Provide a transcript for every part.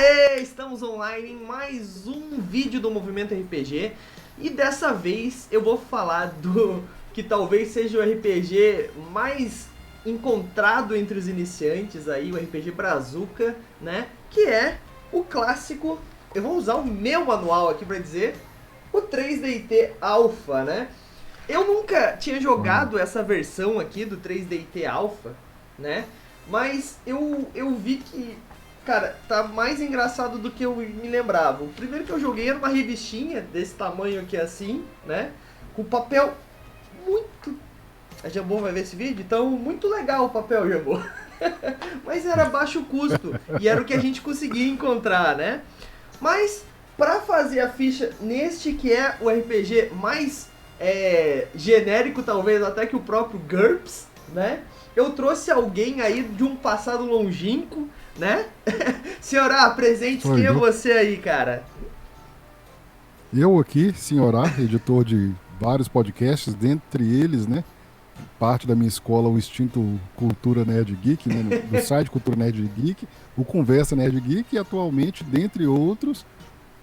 Aê, estamos online em mais um vídeo do Movimento RPG e dessa vez eu vou falar do que talvez seja o RPG mais encontrado entre os iniciantes aí, o RPG Brazuca, né? Que é o clássico, eu vou usar o meu manual aqui pra dizer, o 3DT Alpha, né? Eu nunca tinha jogado essa versão aqui do 3DT Alpha, né? Mas eu vi que, cara, tá mais engraçado do que eu me lembrava. O primeiro que eu joguei era uma revistinha desse tamanho aqui assim, né? Com papel muito... A Jambô vai ver esse vídeo? Então, muito legal o papel, Jambô. Mas era baixo custo e era o que a gente conseguia encontrar, né? Mas, pra fazer a ficha neste que é o RPG mais genérico, talvez até que o próprio GURPS, né? Eu trouxe alguém aí de um passado longínquo, né? Senhorá, apresente quem é você aí, cara? Eu aqui, Senhorá, editor de vários podcasts, dentre eles, né? Parte da minha escola, o Instinto Cultura Nerd Geek, né? Do site Cultura Nerd Geek, o Conversa Nerd Geek e atualmente, dentre outros,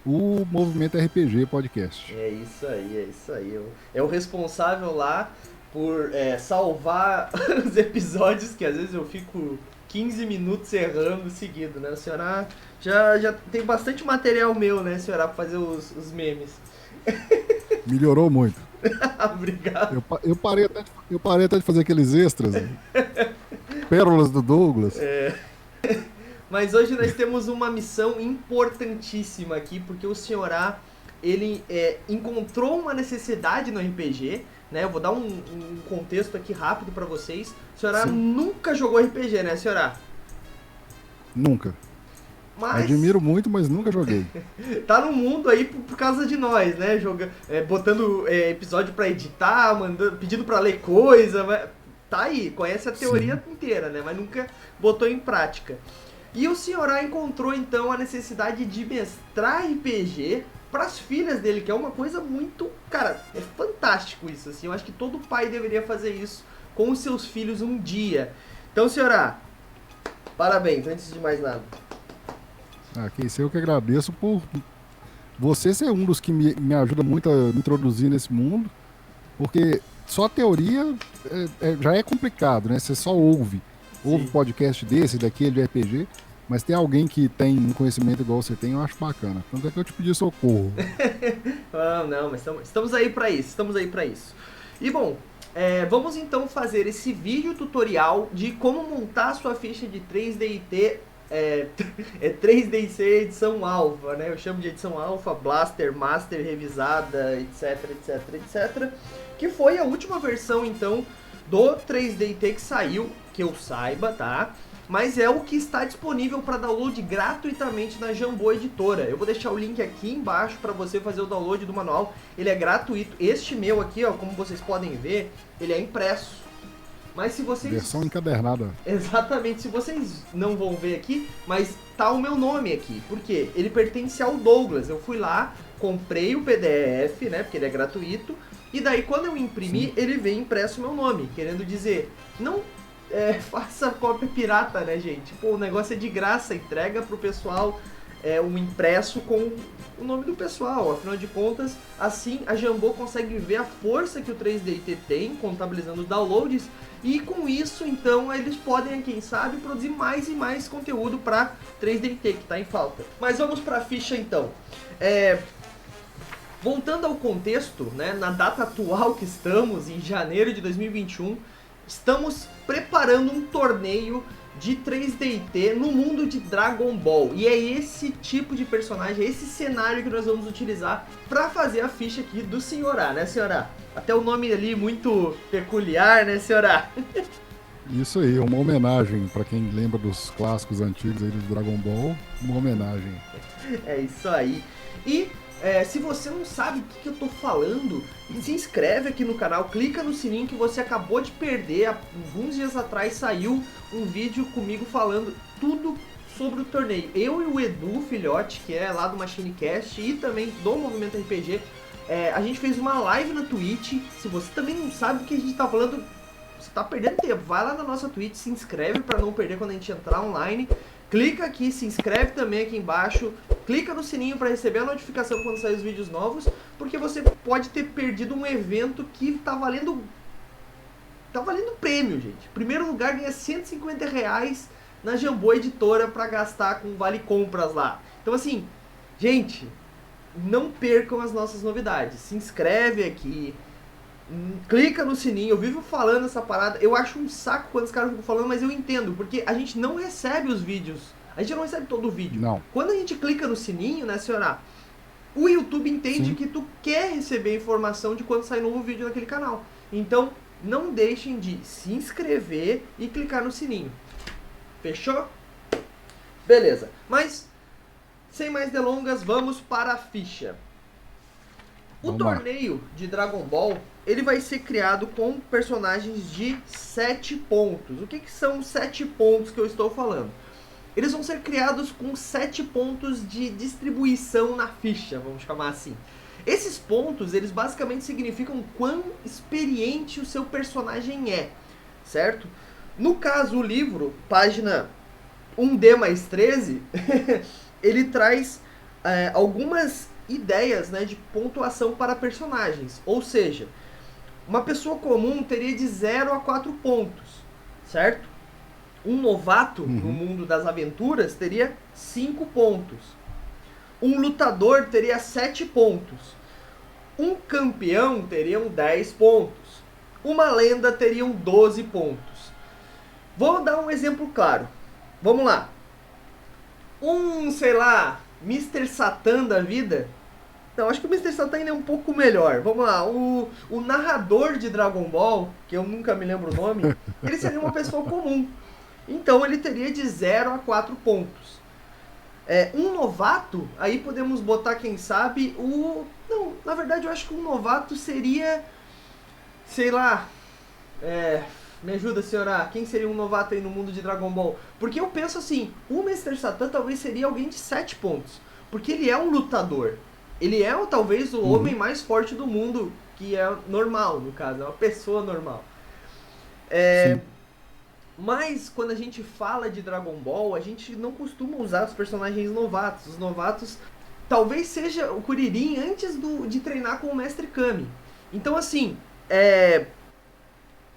o Movimento RPG Podcast. É isso aí, é isso aí. É o responsável lá por salvar os episódios, que às vezes eu fico 15 minutos errando seguido, né? A senhora já tem bastante material meu, né, senhora, pra fazer os memes. Melhorou muito. Obrigado. Eu parei até de fazer aqueles extras. Pérolas do Douglas. Mas hoje nós temos uma missão importantíssima aqui, porque o senhorá, ele encontrou uma necessidade no RPG, né? Eu vou dar um contexto aqui rápido pra vocês. O senhorá nunca jogou RPG, né, senhorá? Nunca. Mas... Admiro muito, mas nunca joguei. Tá no mundo aí por causa de nós, né? Botando episódio pra editar, pedindo pra ler coisa. Tá aí, conhece a teoria inteira, né? Mas nunca botou em prática. E o senhorá encontrou então a necessidade de mestrar RPG pras filhas dele, que é uma coisa muito... Cara, é fantástico isso, assim. Eu acho que todo pai deveria fazer isso com os seus filhos um dia. Então, senhorá, parabéns, antes de mais nada. Que isso eu que agradeço por você ser um dos que me ajuda muito a me introduzir nesse mundo, porque só a teoria já é complicado, né? Você só ouve podcast desse, daquele de RPG, mas tem alguém que tem um conhecimento igual você tem, eu acho bacana. Tanto é que eu te pedi socorro. Não, mas estamos aí pra isso, E bom, vamos então fazer esse vídeo tutorial de como montar a sua ficha de 3DT 3DC edição alfa, né? Eu chamo de edição alfa, blaster, master, revisada, etc, etc, etc. Que foi a última versão, então, do 3DT que saiu, que eu saiba, tá? Mas é o que está disponível para download gratuitamente na Jambô Editora. Eu vou deixar o link aqui embaixo para você fazer o download do manual. Ele é gratuito. Este meu aqui, ó, como vocês podem ver, ele é impresso. Mas se vocês... Versão encadernada. Exatamente, se vocês não vão ver aqui, mas tá o meu nome aqui. Por quê? Ele pertence ao Douglas. Eu fui lá, comprei o PDF, né, porque ele é gratuito. E daí quando eu imprimi, ele vem impresso o meu nome. Querendo dizer, não faça cópia pirata, né, gente? Pô, o negócio é de graça, entrega pro pessoal um impresso com o nome do pessoal. Afinal de contas, assim a Jambô consegue ver a força que o 3DT tem, contabilizando os downloads. E com isso, então, eles podem, quem sabe, produzir mais e mais conteúdo para 3DT, que está em falta. Mas vamos para a ficha, então. Voltando ao contexto, né, na data atual que estamos, em janeiro de 2021, estamos preparando um torneio de 3DT no mundo de Dragon Ball. E é esse tipo de personagem, esse cenário que nós vamos utilizar para fazer a ficha aqui do senhorá, né, senhorá? Até o nome ali muito peculiar, né, senhorá? Isso aí, uma homenagem para quem lembra dos clássicos antigos aí do Dragon Ball, uma homenagem. É isso aí. E se você não sabe o que eu tô falando, se inscreve aqui no canal, clica no sininho que você acabou de perder. Alguns dias atrás saiu um vídeo comigo falando tudo sobre o torneio. Eu e o Edu Filhote, que é lá do MachineCast e também do Movimento RPG, a gente fez uma live na Twitch. Se você também não sabe o que a gente tá falando, você tá perdendo tempo. Vai lá na nossa Twitch, se inscreve pra não perder quando a gente entrar online. clica aqui, se inscreve também aqui embaixo, clica no sininho para receber a notificação quando sair os vídeos novos, porque você pode ter perdido um evento que tá valendo prêmio, gente. Primeiro lugar ganha R$150 na Jambô Editora para gastar com vale compras lá. Então assim, gente, não percam as nossas novidades. Se inscreve aqui, clica no sininho. Eu vivo falando essa parada. Eu acho um saco quando os caras ficam falando, mas eu entendo, porque a gente não recebe os vídeos. A gente não recebe todo o vídeo. Não. Quando a gente clica no sininho, né, senhora? O YouTube entende que tu quer receber informação de quando sai novo vídeo naquele canal. Então, não deixem de se inscrever e clicar no sininho. Fechou? Beleza. Mas, sem mais delongas, vamos para a ficha. O torneio de Dragon Ball, ele vai ser criado com personagens de 7 pontos. O que são os 7 pontos que eu estou falando? Eles vão ser criados com 7 pontos de distribuição na ficha, vamos chamar assim. Esses pontos, eles basicamente significam quão experiente o seu personagem é, certo? No caso, o livro, página 1D mais 13, ele traz algumas ideias, né, de pontuação para personagens. Ou seja, uma pessoa comum teria de 0 a 4 pontos, certo? Um novato no mundo das aventuras teria 5 pontos. Um lutador teria 7 pontos. Um campeão teria 10 pontos. Uma lenda teria 12 pontos. Vou dar um exemplo claro. Vamos lá. Sei lá, Mr. Satan da vida. Não, acho que o Mr. Satan ainda é um pouco melhor. Vamos lá, o narrador de Dragon Ball, que eu nunca me lembro o nome, ele seria uma pessoa comum. Então ele teria de 0 a 4 pontos. Um novato, aí podemos botar, quem sabe, Não, na verdade eu acho que um novato seria... Sei lá... Me ajuda, senhora. Quem seria um novato aí no mundo de Dragon Ball? Porque eu penso assim, o Mr. Satan talvez seria alguém de 7 pontos. Porque ele é um lutador. Ele é talvez o homem mais forte do mundo, que é normal, no caso, é uma pessoa normal. Mas quando a gente fala de Dragon Ball, a gente não costuma usar os personagens novatos. Os novatos talvez seja o Kuririn antes de treinar com o Mestre Kami. Então assim,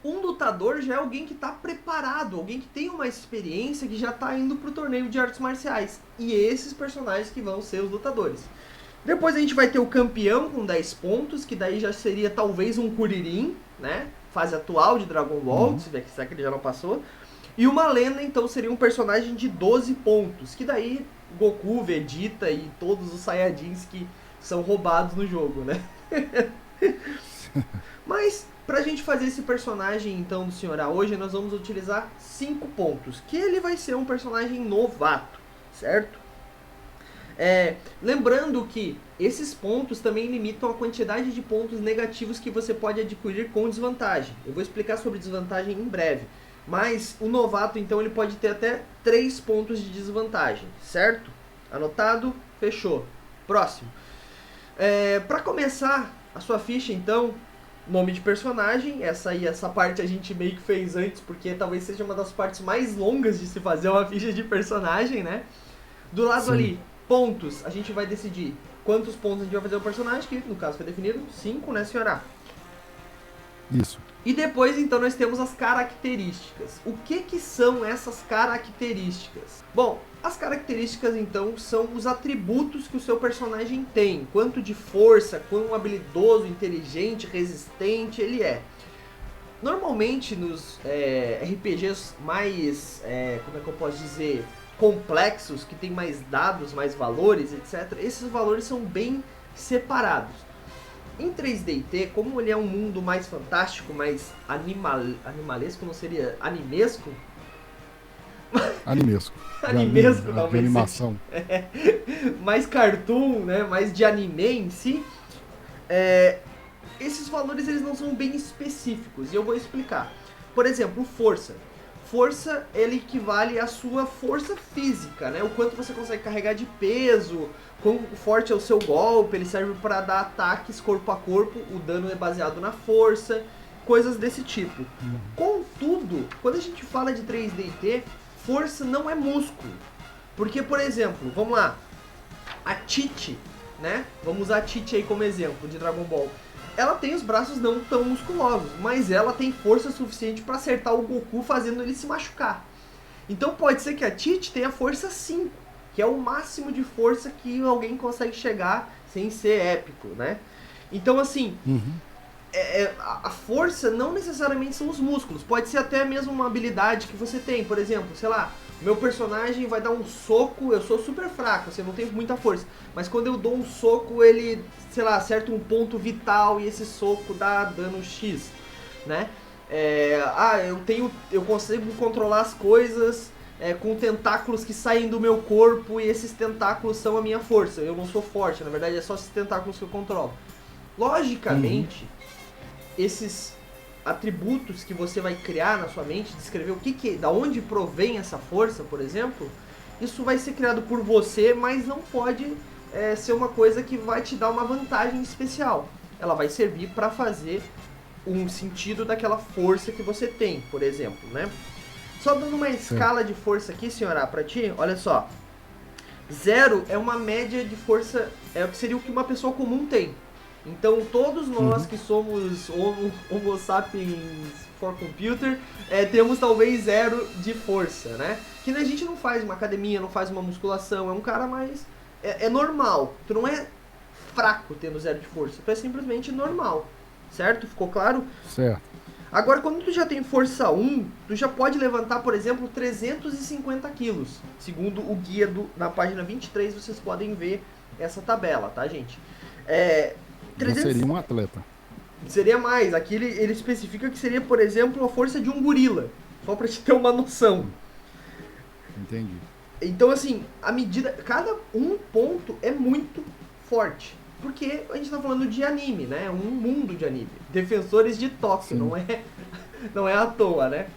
um lutador já é alguém que está preparado, alguém que tem uma experiência, que já está indo pro torneio de artes marciais. E esses personagens que vão ser os lutadores. Depois a gente vai ter o campeão com 10 pontos, que daí já seria talvez um Kuririn, né? Fase atual de Dragon Ball, será que ele já não passou? E uma lenda, então, seria um personagem de 12 pontos, que daí Goku, Vegeta e todos os Saiyajins que são roubados no jogo, né? Mas, pra gente fazer esse personagem, então, do Senhor A hoje, nós vamos utilizar 5 pontos, que ele vai ser um personagem novato, certo? Lembrando que esses pontos também limitam a quantidade de pontos negativos que você pode adquirir com desvantagem. Eu vou explicar sobre desvantagem em breve. Mas o novato, então, ele pode ter até 3 pontos de desvantagem, certo? Anotado? Fechou. Próximo. Para começar a sua ficha, então, nome de personagem. Essa parte a gente meio que fez antes, porque talvez seja uma das partes mais longas de se fazer uma ficha de personagem, né? Do lado ali, pontos, a gente vai decidir quantos pontos a gente vai fazer o personagem, que no caso foi definido 5, né, senhora? Isso. E depois, então, nós temos as características. O que são essas características? Bom, as características, então, são os atributos que o seu personagem tem. Quanto de força, quão habilidoso, inteligente, resistente ele é. Normalmente, nos RPGs mais, como é que eu posso dizer, complexos, que tem mais dados, mais valores, etc., esses valores são bem separados. Em 3DT, como ele é um mundo mais fantástico, mais animalesco, não seria animesco? Animesco. Animesco, talvez. De animação. Mais cartoon, né? Mais de anime em si. Esses valores eles não são bem específicos, e eu vou explicar. Por exemplo, força. Força, ele equivale à sua força física, né? O quanto você consegue carregar de peso, quão forte é o seu golpe, ele serve para dar ataques corpo a corpo, o dano é baseado na força, coisas desse tipo. Contudo, quando a gente fala de 3DT, força não é músculo. Porque, por exemplo, vamos lá, a Tite, né? Vamos usar a Tite aí como exemplo de Dragon Ball. Ela tem os braços não tão musculosos, mas ela tem força suficiente para acertar o Goku fazendo ele se machucar. Então pode ser que a Tite tenha força 5, que é o máximo de força que alguém consegue chegar sem ser épico, né? Então assim, a força não necessariamente são os músculos, pode ser até mesmo uma habilidade que você tem. Por exemplo, sei lá, meu personagem vai dar um soco, eu sou super fraco, assim, eu não tenho muita força, mas quando eu dou um soco, ele, sei lá, acerta um ponto vital e esse soco dá dano X, né? Eu consigo controlar as coisas com tentáculos que saem do meu corpo e esses tentáculos são a minha força. Eu não sou forte, na verdade é só esses tentáculos que eu controlo. Logicamente, esses atributos que você vai criar na sua mente, descrever da onde provém essa força, por exemplo, isso vai ser criado por você, mas não pode ser uma coisa que vai te dar uma vantagem especial. Ela vai servir para fazer um sentido daquela força que você tem, por exemplo, né? Só dando uma escala de força aqui, senhora, pra ti, olha só. 0 é uma média de força, é o que seria o que uma pessoa comum tem. Então todos nós que somos Homo sapiens for computer, temos talvez 0 de força, né? Que a gente não faz uma academia, não faz uma musculação, é um cara mais... É normal, tu não é fraco tendo 0 de força, tu é simplesmente normal, certo? Ficou claro? Certo. Agora, quando tu já tem força 1, tu já pode levantar, por exemplo, 350 quilos. Segundo o guia na página 23, vocês podem ver essa tabela, tá, gente? Seria um atleta. Seria mais. Aqui ele especifica que seria, por exemplo, a força de um gorila. Só pra te ter uma noção. Entendi. Então, assim, cada um ponto é muito forte. Porque a gente tá falando de anime, né? Um mundo de anime. Defensores de Tóquio, não é à toa, né?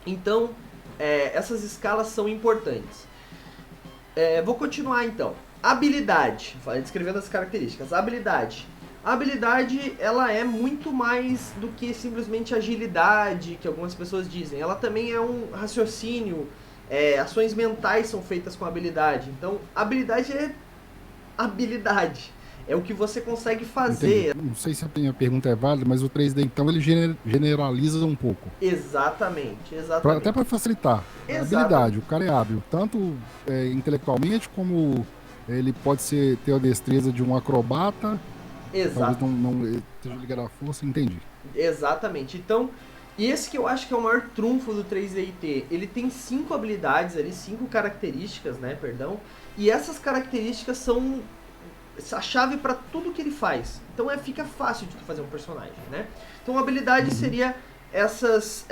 Então, essas escalas são importantes. Vou continuar então. Habilidade. Descrevendo as características. Habilidade. A habilidade, ela é muito mais do que simplesmente agilidade, que algumas pessoas dizem. Ela também é um raciocínio, ações mentais são feitas com habilidade. Então, habilidade é habilidade. É o que você consegue fazer. Entendi. Não sei se a minha pergunta é válida, mas o 3D, então, ele generaliza um pouco. Exatamente. Até para facilitar. A habilidade, o cara é hábil, tanto intelectualmente, como ele pode ter a destreza de um acrobata. Exato. Talvez não esteja ligado à força, entendi. Exatamente. Então, esse que eu acho que é o maior trunfo do 3DT. Ele tem 5 habilidades ali, 5 características, né, perdão. E essas características são a chave para tudo que ele faz. Então fica fácil de fazer um personagem, né? Então a habilidade seria essas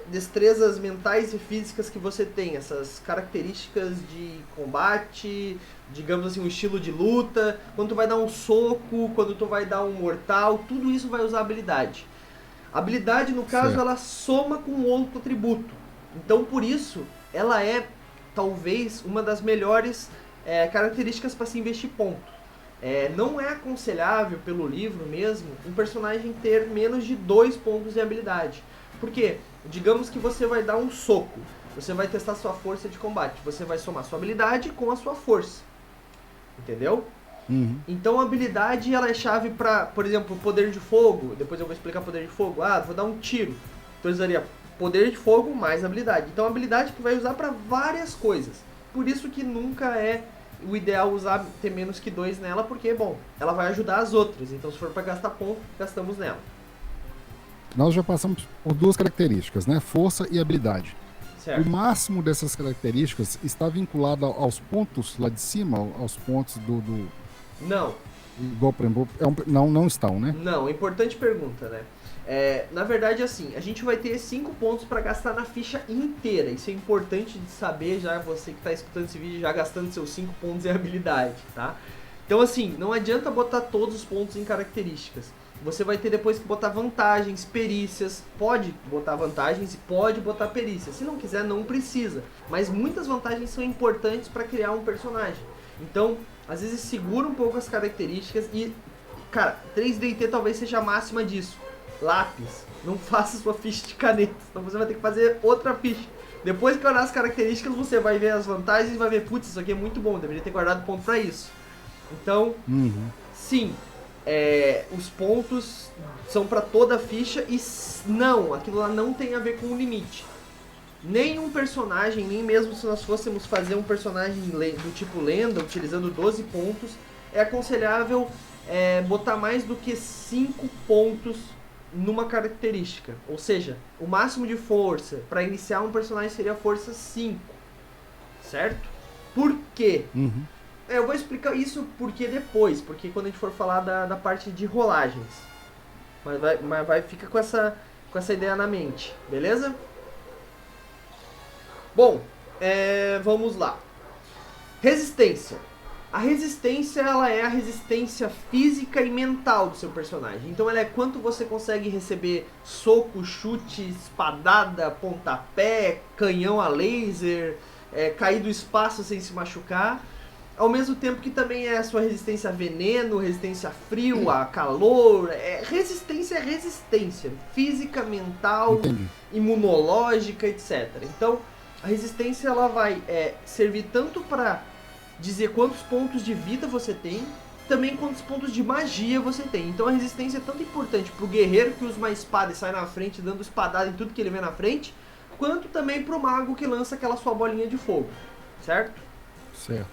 destrezas mentais e físicas que você tem, essas características de combate, digamos assim, um estilo de luta, quando tu vai dar um soco, quando tu vai dar um mortal, tudo isso vai usar habilidade. A habilidade, no caso, ela soma com outro atributo. Então, por isso, ela é talvez uma das melhores características para se investir ponto. Não é aconselhável, pelo livro mesmo, um personagem ter menos de 2 pontos de habilidade. Por quê? Digamos que você vai dar um soco, você vai testar sua força de combate, você vai somar sua habilidade com a sua força. Entendeu? Então a habilidade, ela é chave para, por exemplo, poder de fogo. Depois eu vou explicar poder de fogo. Vou dar um tiro. Então eu usaria poder de fogo mais habilidade. Então a habilidade que vai usar para várias coisas. Por isso que nunca é o ideal ter menos que 2 nela, porque, bom, ela vai ajudar as outras. Então se for para gastar ponto, gastamos nela. Nós já passamos por 2 características, né? Força e habilidade. Certo. O máximo dessas características está vinculado aos pontos lá de cima, aos pontos do... Não. Igual, por exemplo, não estão, né? Não, importante pergunta, né? Na verdade, assim, a gente vai ter 5 pontos para gastar na ficha inteira. Isso é importante de saber, já você que está escutando esse vídeo, já gastando seus 5 pontos em habilidade, tá? Então, assim, não adianta botar todos os pontos em características. Você vai ter depois que botar vantagens, perícias. Pode botar vantagens e pode botar perícias. Se não quiser, não precisa. Mas muitas vantagens são importantes para criar um personagem. Então, às vezes segura um pouco as características e, cara, 3DT talvez seja a máxima disso. Lápis. Não faça sua ficha de caneta, senão você vai ter que fazer outra ficha. Depois que olhar as características, você vai ver as vantagens e vai ver, putz, isso aqui é muito bom, deveria ter guardado ponto pra isso. Então, sim, os pontos são pra toda a ficha e não, aquilo lá não tem a ver com o limite. Nenhum personagem, nem mesmo se nós fôssemos fazer um personagem do tipo lenda, utilizando 12 pontos, é aconselhável botar mais do que 5 pontos numa característica. Ou seja, o máximo de força para iniciar um personagem seria força 5. Certo? Por quê? Eu vou explicar isso porque depois, porque quando a gente for falar da parte de rolagens. Mas fica com essa ideia na mente, beleza? Bom, vamos lá. Resistência. A resistência, ela é a resistência física e mental do seu personagem. Então ela é quanto você consegue receber soco, chute, espadada, pontapé, canhão a laser, cair do espaço sem se machucar. Ao mesmo tempo que também é a sua resistência a veneno, resistência a frio, a calor. Resistência é resistência. Física, mental, Entendi. Imunológica, etc. Então a resistência ela vai servir tanto para dizer quantos pontos de vida você tem, também quantos pontos de magia você tem. Então a resistência é tanto importante pro guerreiro que usa uma espada e sai na frente dando espadada em tudo que ele vê na frente, quanto também pro mago que lança aquela sua bolinha de fogo, certo? Certo.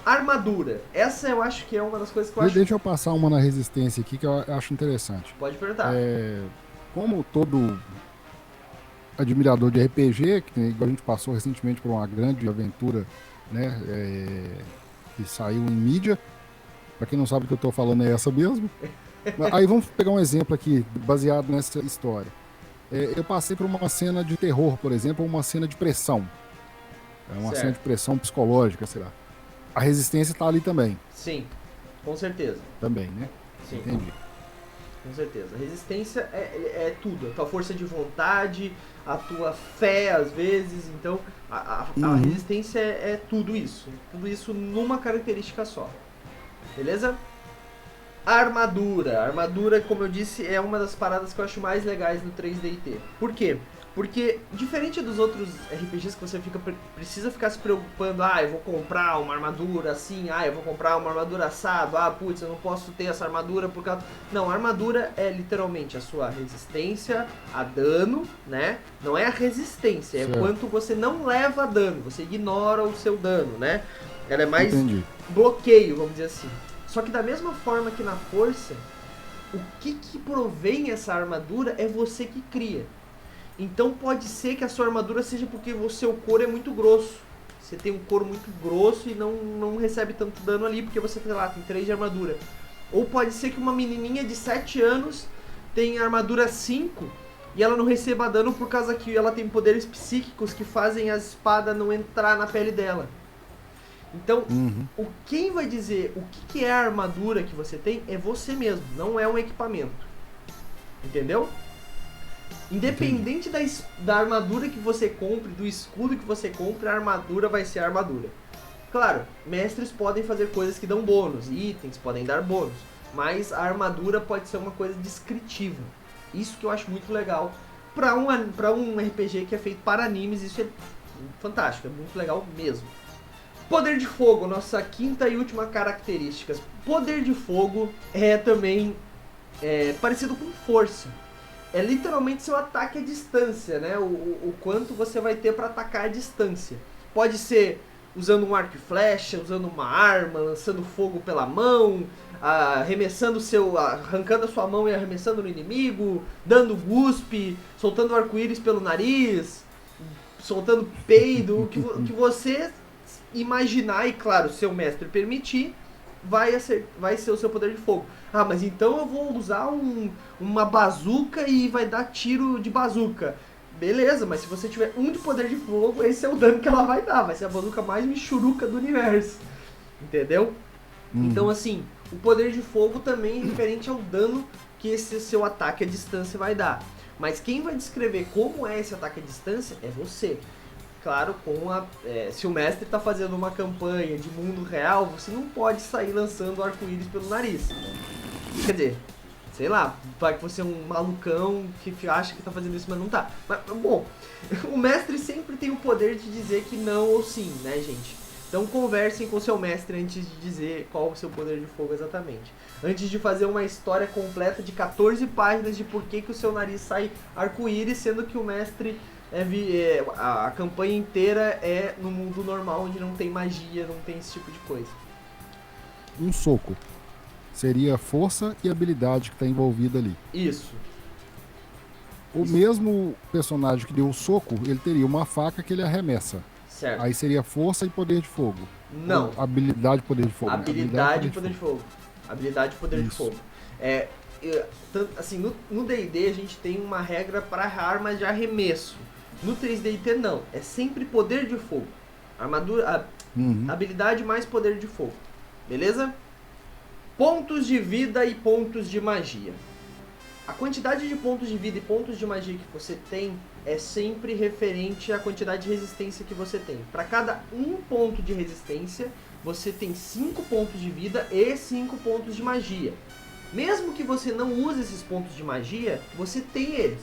Armadura. Essa eu acho que é uma das coisas que eu acho... Deixa eu passar uma na resistência aqui que eu acho interessante. Pode perguntar. Como todo admirador de RPG, que a gente passou recentemente por uma grande aventura, né, que saiu em mídia. Pra quem não sabe o que eu tô falando é essa mesmo. Aí vamos pegar um exemplo aqui, baseado nessa história. Eu passei por uma cena de terror, por exemplo, ou uma cena de pressão. Uma cena de pressão psicológica, sei lá. A resistência tá ali também. Sim, com certeza. Também, né? Sim. Entendi. Com certeza. A resistência é tudo. A tua força de vontade, a tua fé, às vezes. Então, a resistência é tudo isso. Tudo isso numa característica só. Beleza? A armadura. A armadura, como eu disse, é uma das paradas que eu acho mais legais no 3D&T. Por quê? Porque, diferente dos outros RPGs que você precisa ficar se preocupando, eu vou comprar uma armadura assim, eu vou comprar uma armadura assado, putz, eu não posso ter essa armadura por causa... Não, a armadura é literalmente a sua resistência a dano, né? Não é a resistência, é quanto você não leva dano, você ignora o seu dano, né? Ela é mais bloqueio, vamos dizer assim. Só que da mesma forma que na força, o que provém essa armadura é você que cria. Então pode ser que a sua armadura seja porque o seu couro é muito grosso. Você tem um couro muito grosso e não recebe tanto dano ali porque você, sei lá, tem 3 de armadura. Ou pode ser que uma menininha de 7 anos tenha armadura 5 e ela não receba dano por causa que ela tem poderes psíquicos que fazem a espada não entrar na pele dela. Então, quem vai dizer o que é a armadura que você tem é você mesmo, não é um equipamento. Entendeu? Independente da armadura que você compre, do escudo que você compre, a armadura vai ser a armadura. Claro, mestres podem fazer coisas que dão bônus, itens podem dar bônus, mas a armadura pode ser uma coisa descritiva. Isso que eu acho muito legal. Pra um RPG que é feito para animes, isso é fantástico, é muito legal mesmo. Poder de fogo, nossa quinta e última característica. Poder de fogo é também parecido com força. É literalmente seu ataque à distância, né? O quanto você vai ter para atacar à distância. Pode ser usando um arco e flecha, usando uma arma, lançando fogo pela mão, arrancando a sua mão e arremessando no inimigo, dando guspe, soltando arco-íris pelo nariz, soltando peido, o que você imaginar e, claro, seu mestre permitir, vai ser o seu poder de fogo. Mas então eu vou usar uma bazuca e vai dar tiro de bazuca. Beleza, mas se você tiver um de poder de fogo, esse é o dano que ela vai dar. Vai ser a bazuca mais michuruca do universo. Entendeu? Então, assim, o poder de fogo também é referente ao dano que esse seu ataque à distância vai dar. Mas quem vai descrever como é esse ataque à distância é você. Claro, se o mestre está fazendo uma campanha de mundo real, você não pode sair lançando arco-íris pelo nariz. Quer dizer, Sei lá, vai que você é um malucão que acha que tá fazendo isso, mas não tá. Mas, bom, o mestre sempre tem o poder de dizer que não ou sim, né, gente? Então conversem com o seu mestre antes de dizer qual é o seu poder de fogo exatamente. Antes de fazer uma história completa de 14 páginas de por que o seu nariz sai arco-íris, sendo que o mestre a campanha inteira é no mundo normal, onde não tem magia, não tem esse tipo de coisa. Um soco seria força e habilidade que está envolvida ali. Isso. O mesmo personagem que deu o soco, ele teria uma faca que ele arremessa. Certo. Aí seria força e poder de fogo. Não. Ou habilidade e poder de fogo. Habilidade e poder de fogo. Habilidade e poder de fogo. Assim, no D&D a gente tem uma regra para armas de arremesso. No 3DT não. É sempre poder de fogo. Armadura, habilidade mais poder de fogo. Beleza? Pontos de vida e pontos de magia. A quantidade de pontos de vida e pontos de magia que você tem é sempre referente à quantidade de resistência que você tem. Para cada um ponto de resistência, você tem 5 pontos de vida e 5 pontos de magia. Mesmo que você não use esses pontos de magia, você tem eles.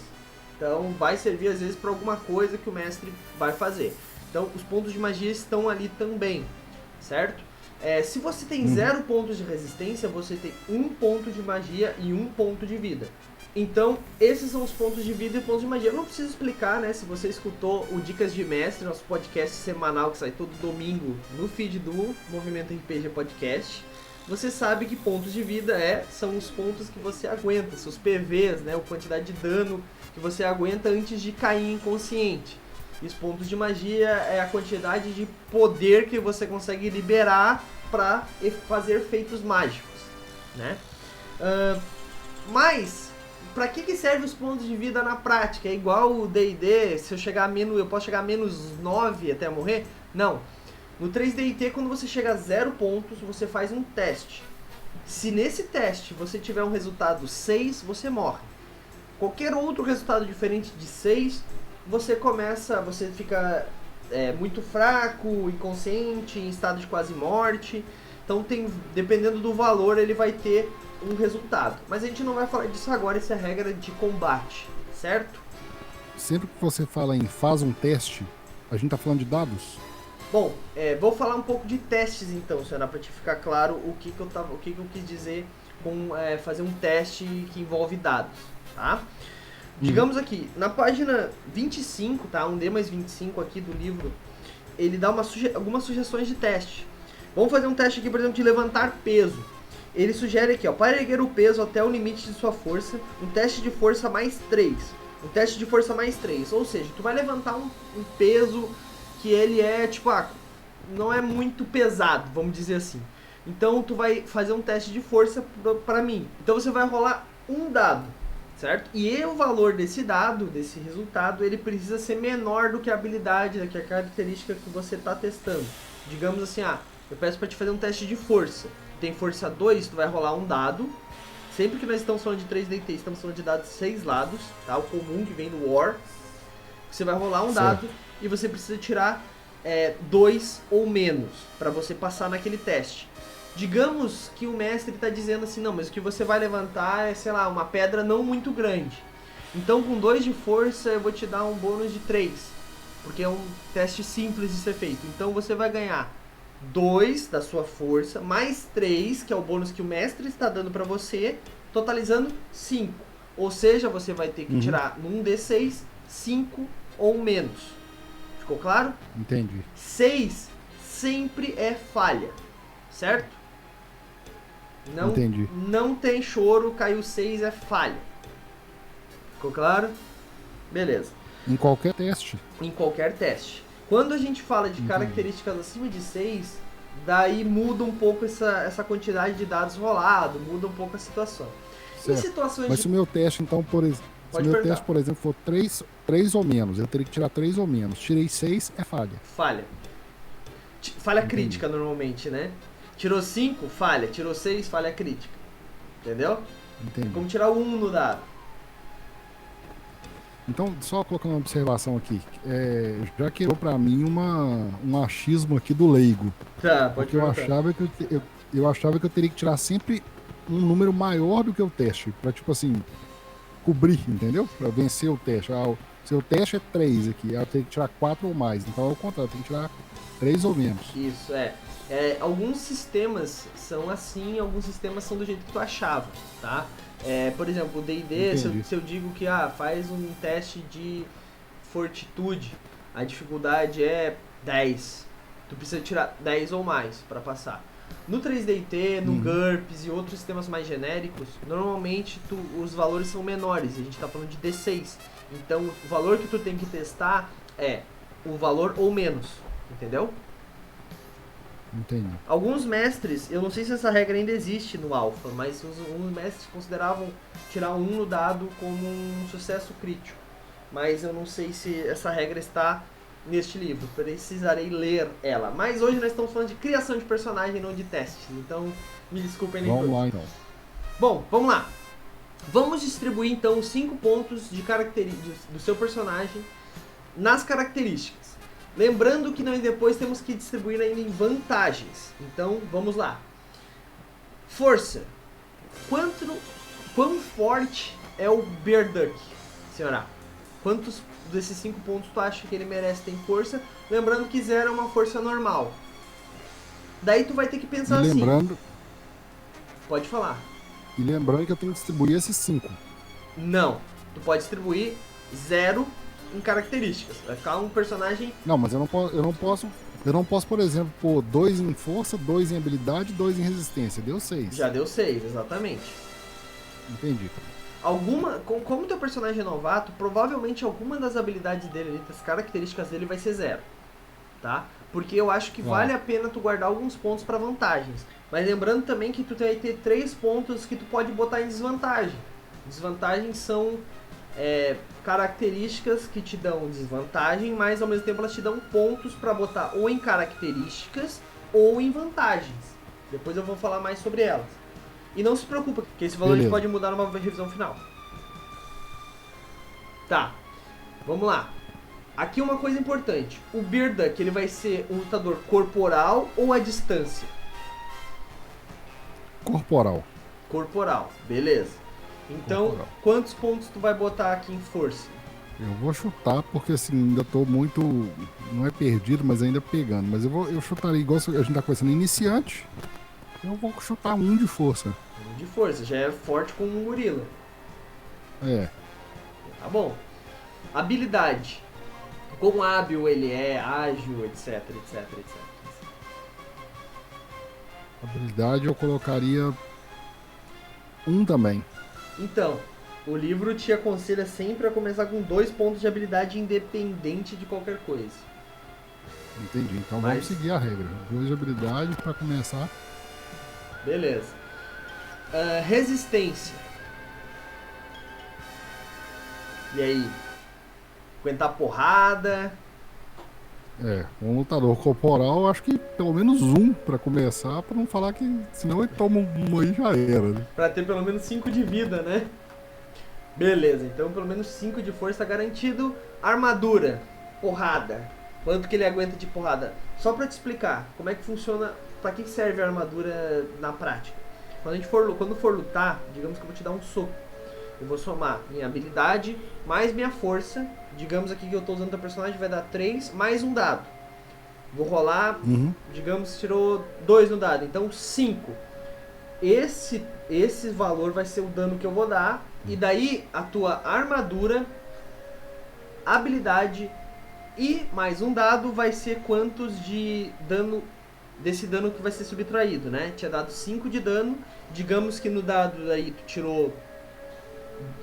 Então vai servir às vezes para alguma coisa que o mestre vai fazer. Então os pontos de magia estão ali também, certo? Se você tem 0 pontos de resistência, você tem 1 ponto de magia e 1 ponto de vida. Então, esses são os pontos de vida e pontos de magia. Eu não preciso explicar, né? Se você escutou o Dicas de Mestre, nosso podcast semanal que sai todo domingo no feed do Movimento RPG Podcast, você sabe que pontos de vida são os pontos que você aguenta, seus PVs, né? A quantidade de dano que você aguenta antes de cair inconsciente. E os pontos de magia é a quantidade de poder que você consegue liberar para fazer feitos mágicos, né? Mas pra que serve os pontos de vida na prática? É igual o D&D, se eu chegar a menos, eu posso chegar a menos 9 até morrer? Não. No 3DT, quando você chega a 0 pontos, você faz um teste. Se nesse teste você tiver um resultado 6, você morre. Qualquer outro resultado diferente de 6, você fica muito fraco, inconsciente, em estado de quase morte. Então, dependendo do valor, ele vai ter um resultado. Mas a gente não vai falar disso agora, isso é regra de combate, certo? Sempre que você fala em faz um teste, a gente tá falando de dados? Bom, vou falar um pouco de testes então, senhora, para te ficar claro o que eu quis dizer com fazer um teste que envolve dados, tá? Digamos aqui, na página 25, tá? Um D mais 25 aqui do livro, ele dá algumas sugestões de teste. Vamos fazer um teste aqui, por exemplo, de levantar peso. Ele sugere aqui, ó, para erguer o peso até o limite de sua força, um teste de força mais 3. Um teste de força mais 3. Ou seja, tu vai levantar um peso que ele é, tipo, não é muito pesado, vamos dizer assim. Então, tu vai fazer um teste de força pra mim. Então, você vai rolar um dado, certo? E o valor desse dado, desse resultado, ele precisa ser menor do que a habilidade, que é a característica que você está testando. Digamos assim, eu peço para te fazer um teste de força. Tem força 2, tu vai rolar um dado. Sempre que nós estamos falando de 3DT, estamos falando de dados 6 lados, tá? O comum que vem do War. Você vai rolar um dado e você precisa tirar 2 ou menos para você passar naquele teste. Digamos que o mestre está dizendo assim, não, mas o que você vai levantar é, sei lá, uma pedra não muito grande. Então com 2 de força eu vou te dar um bônus de 3, porque é um teste simples de ser feito. Então você vai ganhar 2 da sua força, mais 3, que é o bônus que o mestre está dando para você, totalizando 5. Ou seja, você vai ter que tirar num D6, 5 ou menos. Ficou claro? Entendi. 6 sempre é falha, certo? Entendi. Não tem choro, caiu 6 é falha. Ficou claro? Beleza. Em qualquer teste? Em qualquer teste. Quando a gente fala de características acima de 6, daí muda um pouco essa quantidade de dados rolado, muda um pouco a situação. Certo. Em situações Mas se o meu teste, então, por exemplo, for 3 ou menos, eu teria que tirar 3 ou menos. Tirei 6, é falha. Falha. Falha crítica, normalmente, né? Tirou 5, falha. Tirou 6, falha crítica. Entendeu? Entendi. Como tirar o 1 no dado. Então, só colocando uma observação aqui. Já criou pra mim um achismo aqui do leigo. Tá, pode porque eu achava que eu teria que tirar sempre um número maior do que o teste, pra tipo assim, cobrir, entendeu? Pra vencer o teste. Ah, o seu teste é 3 aqui, eu tenho que tirar 4 ou mais. Então é o contrário, eu tenho que tirar 3 ou menos. Isso, é. Alguns sistemas são assim, alguns sistemas são do jeito que tu achava, tá? Por exemplo, o D&D, se eu digo que faz um teste de fortitude, a dificuldade é 10. Tu precisa tirar 10 ou mais para passar. No 3DT, no GURPS e outros sistemas mais genéricos, normalmente os valores são menores, a gente está falando de D6. Então o valor que tu tem que testar é o valor ou menos, entendeu? Entendi. Alguns mestres, eu não sei se essa regra ainda existe no Alpha, mas alguns mestres consideravam tirar 1 no dado como um sucesso crítico. Mas eu não sei se essa regra está neste livro, precisarei ler ela. Mas hoje nós estamos falando de criação de personagem, não de testes, então me desculpem. Vamos lá então. Bom, vamos lá. Vamos distribuir então os 5 pontos de do seu personagem nas características. Lembrando que nós depois temos que distribuir ainda em vantagens. Então, vamos lá. Força. Quão forte é o Bear Duck, senhora? Quantos desses 5 pontos tu acha que ele merece ter em força? Lembrando que 0 é uma força normal. Daí tu vai ter que pensar assim. Pode falar. E lembrando que eu tenho que distribuir esses 5. Não. Tu pode distribuir 0 em características. Vai ficar um personagem... Não, mas eu não posso, por exemplo, pôr 2 em força, 2 em habilidade, 2 em resistência. Deu 6. Já deu 6, exatamente. Entendi. Como teu personagem é novato, provavelmente alguma das habilidades dele, das características dele vai ser 0. Tá? Porque eu acho que vale a pena tu guardar alguns pontos para vantagens. Mas lembrando também que tu vai ter 3 pontos que tu pode botar em desvantagem. Desvantagens são características que te dão desvantagem, mas ao mesmo tempo elas te dão pontos para botar ou em características ou em vantagens. Depois eu vou falar mais sobre elas. E não se preocupa, que esse valor pode mudar numa revisão final. Tá, vamos lá. Aqui uma coisa importante. O Bear Duck, ele vai ser um lutador corporal ou à distância? Corporal, beleza. Então, quantos pontos tu vai botar aqui em força? Eu vou chutar, porque assim, ainda tô muito... Não é perdido, mas ainda pegando. Mas eu chutaria, igual a gente tá conversando, iniciante. Eu vou chutar 1 de força. 1 de força, já é forte como um gorila. Tá bom. Habilidade. Quão hábil ele é, ágil, etc. Habilidade eu colocaria 1 também. Então, o livro te aconselha sempre a começar com 2 pontos de habilidade independente de qualquer coisa. Entendi, então vamos seguir a regra. 2 de habilidade para começar. Beleza. Resistência. E aí? Aguentar porrada? Um lutador corporal, acho que pelo menos 1 pra começar, pra não falar que senão ele toma um aí já era, né? Pra ter pelo menos 5 de vida, né? Beleza, então pelo menos 5 de força garantido. Armadura, porrada. Quanto que ele aguenta de porrada? Só pra te explicar como é que funciona, pra que serve a armadura na prática. Quando for lutar, digamos que eu vou te dar um soco. Eu vou somar minha habilidade mais minha força. Digamos aqui que eu estou usando o personagem, vai dar 3 mais um dado. Vou rolar, digamos que tirou 2 no dado, então 5. Esse valor vai ser o dano que eu vou dar. E daí a tua armadura, habilidade e mais um dado vai ser quantos de dano, desse dano que vai ser subtraído, né? Tinha dado 5 de dano, digamos que no dado aí tu tirou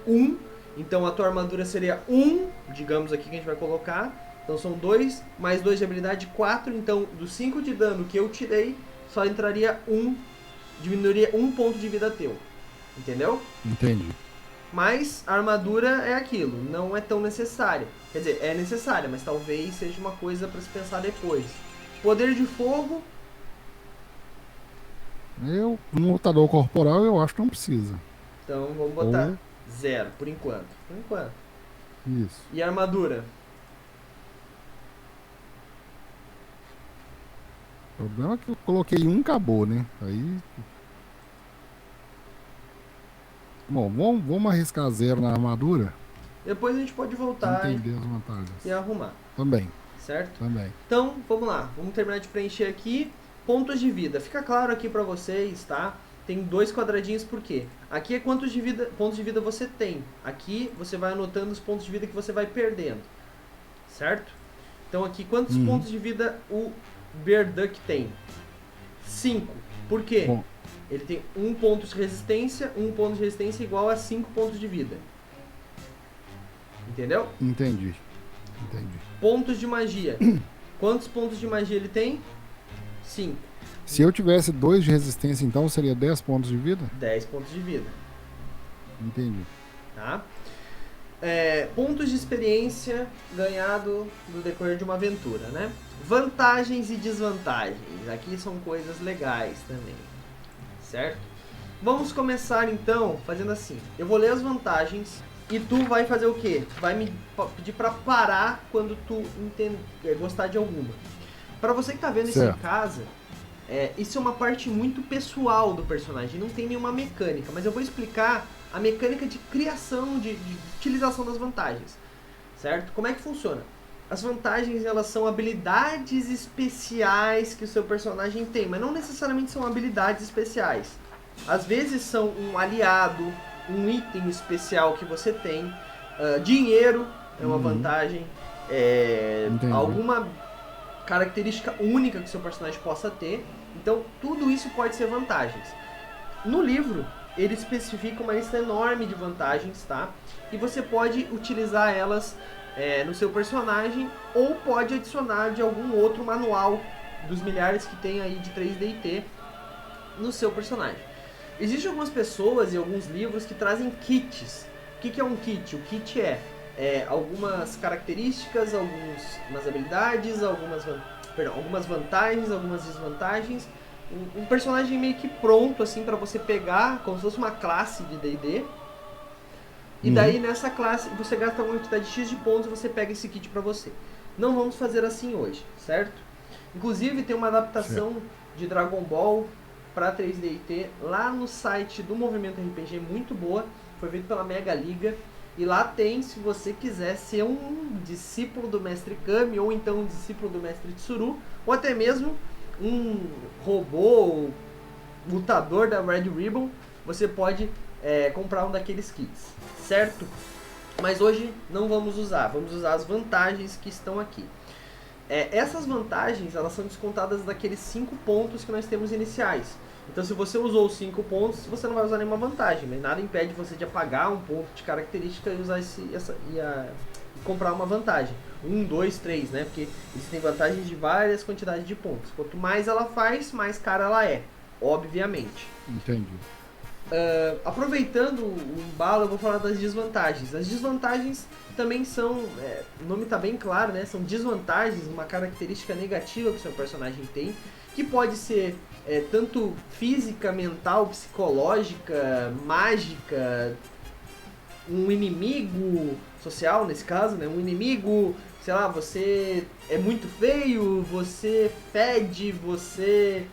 1, então a tua armadura seria 1, digamos aqui que a gente vai colocar. Então são 2, mais 2 de habilidade, 4. Então dos 5 de dano que eu tirei, só entraria 1, diminuiria 1 ponto de vida teu. Entendeu? Entendi. Mas a armadura é aquilo, não é tão necessária. Quer dizer, é necessária, mas talvez seja uma coisa para se pensar depois. Poder de fogo. Um lutador corporal, eu acho que não precisa. Então vamos botar 0, por enquanto. Isso. E a armadura? O problema é que eu coloquei 1, acabou, né? Aí... Bom, vamos arriscar 0 na armadura? Depois a gente pode voltar Entender as vantagens. e arrumar, Também, certo? também. Então, vamos lá. Vamos terminar de preencher aqui. Pontos de vida. Fica claro aqui pra vocês, tá? Tem 2 quadradinhos, por quê? Aqui é quantos pontos de vida você tem. Aqui você vai anotando os pontos de vida que você vai perdendo. Certo? Então aqui, quantos pontos de vida o Bearduck tem? 5. Por quê? Bom, Ele tem 1 ponto de resistência. 1 ponto de resistência igual a 5 pontos de vida. Entendeu? entendi. Pontos de magia. Quantos pontos de magia ele tem? 5. Se eu tivesse 2 de resistência, então seria 10 pontos de vida? 10 pontos de vida. Entendi. Tá? Pontos de experiência ganhado no decorrer de uma aventura, né? Vantagens e desvantagens. Aqui são coisas legais também. Certo? Vamos começar então fazendo assim. Eu vou ler as vantagens e tu vai fazer o quê? Tu vai me pedir pra parar quando tu gostar de alguma. Pra você que tá vendo isso em casa, isso é uma parte muito pessoal do personagem, não tem nenhuma mecânica, mas eu vou explicar a mecânica de criação, de utilização das vantagens, certo? Como é que funciona? As vantagens, elas são habilidades especiais que o seu personagem tem, mas não necessariamente são habilidades especiais. Às vezes são um aliado, um item especial que você tem, dinheiro é uma vantagem, alguma característica única que o seu personagem possa ter. Então, tudo isso pode ser vantagens. No livro, ele especifica uma lista enorme de vantagens, tá? E você pode utilizar elas no seu personagem ou pode adicionar de algum outro manual dos milhares que tem aí de 3D&T no seu personagem. Existem algumas pessoas e alguns livros que trazem kits. O que é um kit? O kit é algumas características, algumas habilidades, algumas vantagens, algumas desvantagens. Um personagem meio que pronto assim para você pegar, como se fosse uma classe de D&D. E daí nessa classe você gasta uma quantidade X de pontos e você pega esse kit para você. Não vamos fazer assim hoje, certo? Inclusive tem uma adaptação de Dragon Ball para 3D&T lá no site do Movimento RPG, muito boa. Foi feito pela Mega Liga. E lá tem, se você quiser ser um discípulo do Mestre Kami, ou então um discípulo do Mestre Tsuru, ou até mesmo um robô lutador da Red Ribbon, você pode comprar um daqueles kits, certo? Mas hoje não vamos usar, vamos usar as vantagens que estão aqui. Essas vantagens, elas são descontadas daqueles 5 pontos que nós temos iniciais. Então, se você usou os 5 pontos, você não vai usar nenhuma vantagem, mas nada impede você de apagar um ponto de característica e usar e comprar uma vantagem. 1, 2, 3, né? Porque existem vantagens de várias quantidades de pontos. Quanto mais ela faz, mais cara ela é, obviamente. Entendi. Aproveitando o embalo, eu vou falar das desvantagens. As desvantagens também são, o nome está bem claro, né? São desvantagens, uma característica negativa que o seu personagem tem, que pode ser tanto física, mental, psicológica, mágica, um inimigo social nesse caso, né? Um inimigo, sei lá, você é muito feio, você fede, você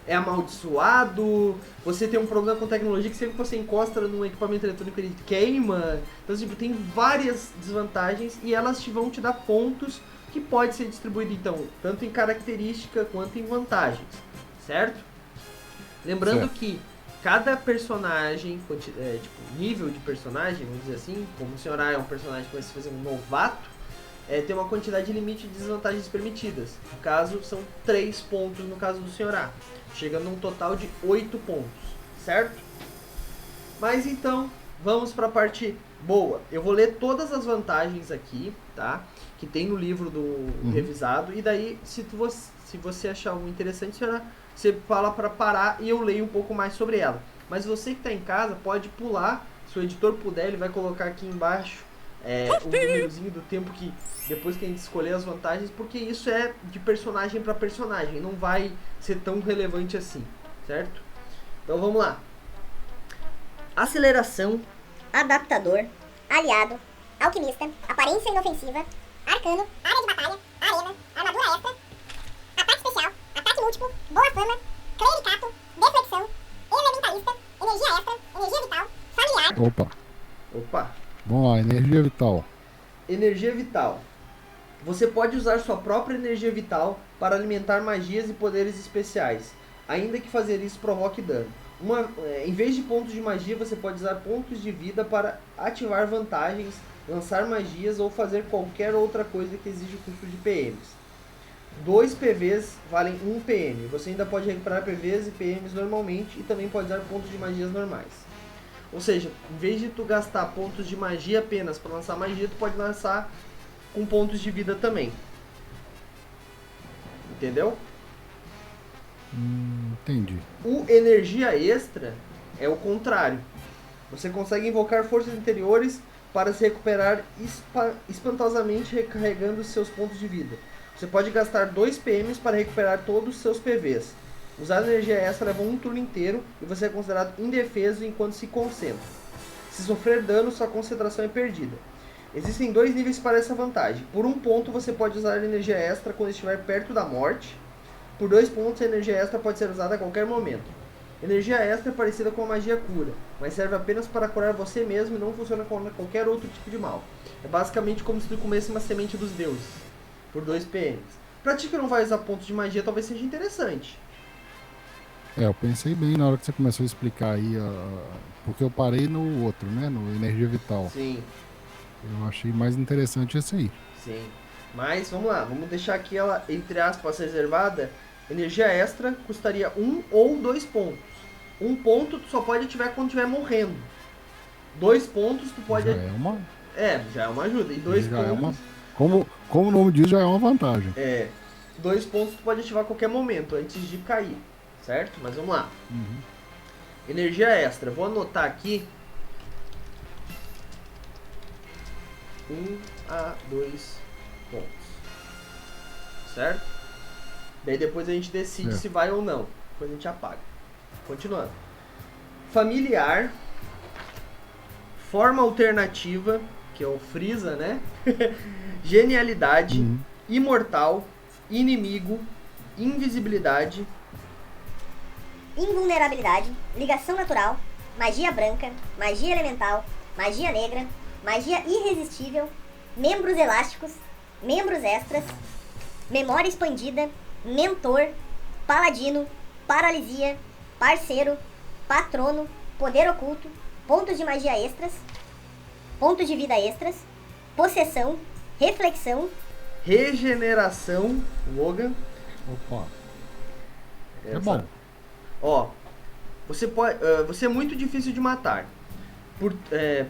é amaldiçoado, você tem um problema com tecnologia que sempre que você encosta num equipamento eletrônico ele queima. Então, tipo, tem várias desvantagens e elas vão te dar pontos que pode ser distribuído, então, tanto em característica quanto em vantagens, certo? Lembrando que cada personagem, nível de personagem, vamos dizer assim, como o Sr. A é um personagem que vai se fazer um novato, tem uma quantidade limite de desvantagens permitidas. No caso, são 3 pontos no caso do Sr. A, chegando a um total de 8 pontos, certo? Mas então, vamos para a parte boa. Eu vou ler todas as vantagens aqui, tá? Que tem no livro do revisado, e daí, se você achar algo interessante, Sr. A, você fala para parar e eu leio um pouco mais sobre ela. Mas você que está em casa pode pular, se o editor puder, ele vai colocar aqui embaixo o númerozinho do tempo que depois que a gente escolher as vantagens, porque isso é de personagem para personagem, não vai ser tão relevante assim, certo? Então vamos lá. Aceleração, adaptador, aliado, alquimista, aparência inofensiva, arcano, área de batalha, arena, armadura extra, ataque especial, ataque múltiplo, boa fama, clericato, deflexão, elementalista, energia extra, energia vital, familiar, Opa, Opa! vamos lá, energia vital. Energia vital. Você pode usar sua própria energia vital para alimentar magias e poderes especiais, ainda que fazer isso provoque dano. Em vez de pontos de magia, você pode usar pontos de vida para ativar vantagens, lançar magias ou fazer qualquer outra coisa que exija o custo de PMs. 2 PVs valem 1 PM. Você ainda pode recuperar PVs e PMs normalmente e também pode usar pontos de magias normais. Ou seja, em vez de tu gastar pontos de magia apenas para lançar magia, tu pode lançar com pontos de vida também. Entendeu? Entendi. O energia extra é o contrário. Você consegue invocar forças interiores para se recuperar espantosamente recarregando seus pontos de vida. Você pode gastar 2 PMs para recuperar todos os seus PVs. Usar energia extra leva um turno inteiro e você é considerado indefeso enquanto se concentra. Se sofrer dano, sua concentração é perdida. Existem 2 níveis para essa vantagem. Por 1 ponto, você pode usar energia extra quando estiver perto da morte. Por 2 pontos, a energia extra pode ser usada a qualquer momento. Energia extra é parecida com a magia cura, mas serve apenas para curar você mesmo e não funciona contra qualquer outro tipo de mal. É basicamente como se tu comesse uma semente dos deuses, por 2 PMs. Pra ti que não vai usar pontos de magia, talvez seja interessante. Eu pensei bem na hora que você começou a explicar aí, porque eu parei no outro, né, no energia vital. Sim, Eu achei mais interessante esse aí. sim. Mas vamos lá, vamos deixar aqui ela, entre aspas, reservada. Energia extra custaria 1 ou 2 pontos. 1 ponto tu só pode ativar quando estiver morrendo. 2 pontos tu pode... já é uma ajuda. E 2 pontos... Como o nome diz, já é uma vantagem. 2 pontos tu pode ativar a qualquer momento, antes de cair. Certo? Mas vamos lá. Energia extra. Vou anotar aqui. 1 a 2 pontos. Certo? Daí depois a gente decide se vai ou não. Depois a gente apaga. Continuando. Familiar. Forma alternativa, que é o Freeza, né? Genialidade. Imortal. Inimigo. Invisibilidade. invulnerabilidade, ligação natural, magia branca, magia elemental, magia negra, magia irresistível, membros elásticos, membros extras, memória expandida, mentor, paladino, paralisia, parceiro, patrono, poder oculto, pontos de magia extras, pontos de vida extras, possessão, reflexão, regeneração, Logan. Opa. É bom. Ó, você é muito difícil de matar.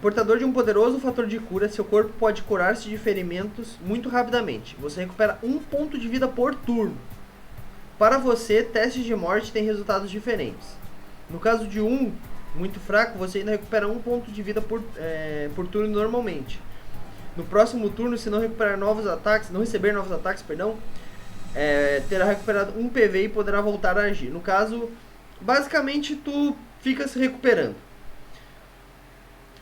Portador de um poderoso fator de cura, seu corpo pode curar-se de ferimentos muito rapidamente. Você recupera 1 ponto de vida por turno. Para você, testes de morte têm resultados diferentes. No caso de 1 muito fraco, você ainda recupera 1 ponto de vida por turno normalmente. No próximo turno, se não receber novos ataques, terá recuperado 1 PV e poderá voltar a agir. No caso, basicamente tu fica se recuperando.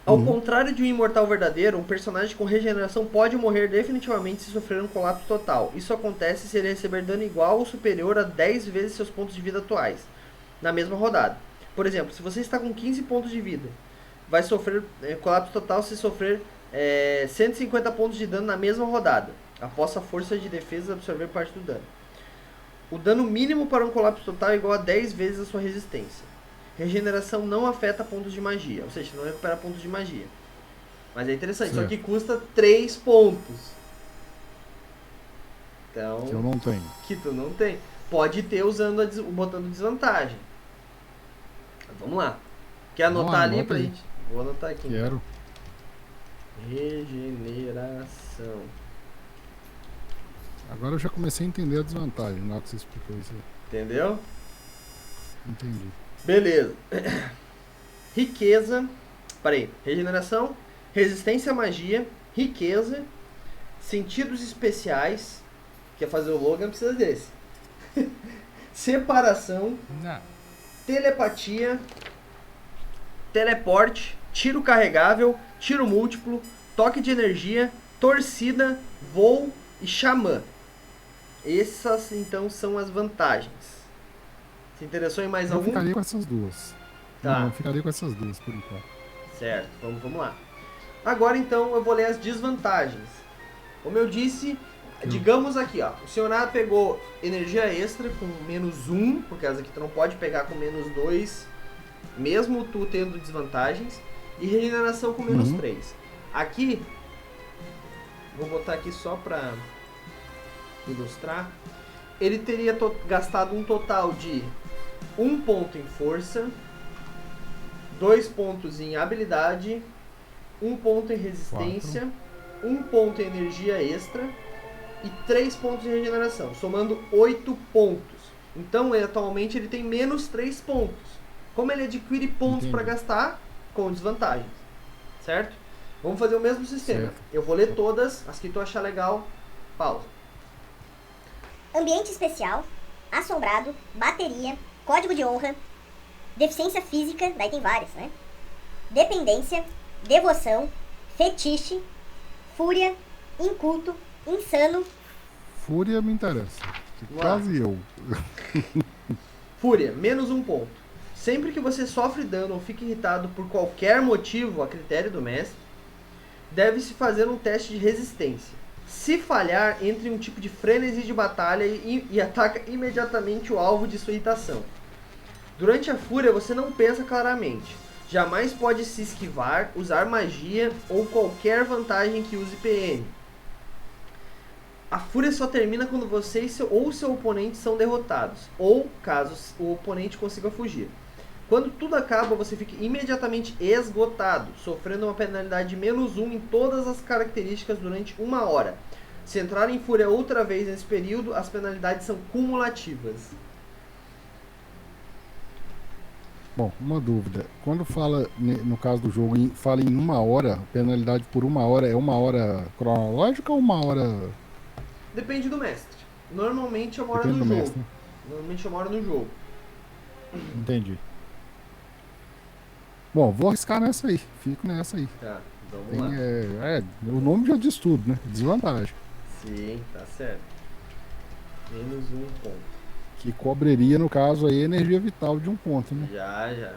Ao contrário de um imortal verdadeiro, um personagem com regeneração pode morrer definitivamente se sofrer um colapso total. Isso acontece se ele receber dano igual ou superior a 10 vezes seus pontos de vida atuais, na mesma rodada. Por exemplo, se você está com 15 pontos de vida, vai sofrer colapso total se sofrer 150 pontos de dano na mesma rodada, após a força de defesa absorver parte do dano. O dano mínimo para um colapso total é igual a 10 vezes a sua resistência. Regeneração não afeta pontos de magia, ou seja, não recupera pontos de magia. Mas é interessante, só que custa 3 pontos. Então, que eu não tenho. Que tu não tem. Pode ter usando botando desvantagem. Vamos lá. Quer anotar ali pra gente? Vou anotar aqui. Quero. Regeneração. Agora eu já comecei a entender a desvantagem na hora que você explicou isso aí. Entendeu? Entendi. Beleza. Riqueza. Regeneração, resistência à magia, riqueza, sentidos especiais. Quer fazer o Logan, precisa desse. Separação. Não. Telepatia. Teleporte. Tiro carregável. Tiro múltiplo. Toque de energia. Torcida. Voo e xamã. Essas então são as vantagens. Se interessou em mais algum? Eu ficaria com essas duas. Tá. Não, eu ficaria com essas duas por enquanto. Certo, vamos lá. Agora então eu vou ler as desvantagens. Como eu disse, digamos aqui, ó, o Sr. A pegou energia extra com -1, por causa que tu não pode pegar com -2, mesmo tu tendo desvantagens, e regeneração com -3. Aqui, vou botar aqui só pra ilustrar, ele teria gastado um total de 1 ponto em força, 2 pontos em habilidade, 1 ponto em resistência, 1 ponto em energia extra e 3 pontos de regeneração, somando 8 pontos. Então, atualmente, ele tem -3 pontos. Como ele adquire pontos para gastar, com desvantagens. Certo? Vamos fazer o mesmo sistema. Certo. Eu vou ler todas, as que tu achar legal, pausa. Ambiente especial, assombrado, bateria, código de honra, deficiência física, daí tem várias, né? Dependência, devoção, fetiche, fúria, inculto, insano. Fúria me interessa. Vamos lá. Quase eu. Fúria, -1 ponto. Sempre que você sofre dano ou fica irritado por qualquer motivo, a critério do mestre, deve-se fazer um teste de resistência. Se falhar, entre em um tipo de frenesi de batalha e ataca imediatamente o alvo de sua irritação. Durante a fúria, você não pensa claramente. Jamais pode se esquivar, usar magia ou qualquer vantagem que use PN. A fúria só termina quando você ou seu oponente são derrotados, ou caso o oponente consiga fugir. Quando tudo acaba, você fica imediatamente esgotado, sofrendo uma penalidade de -1 em todas as características durante 1 hora. Se entrar em fúria outra vez nesse período, as penalidades são cumulativas. Bom, uma dúvida. Quando fala, no caso do jogo, fala em 1 hora, penalidade por 1 hora, é 1 hora cronológica ou 1 hora... Depende do mestre. Normalmente é 1 hora Depende no do jogo. mestre, né? Normalmente é 1 hora no jogo. Entendi. Bom, vou arriscar nessa aí. Fico nessa aí. Tá, vamos Tem, lá. o nome já diz tudo, né? Desvantagem. Sim, tá certo. -1 ponto. Que cobriria, no caso, aí, energia vital de 1 ponto, né? Já. Energia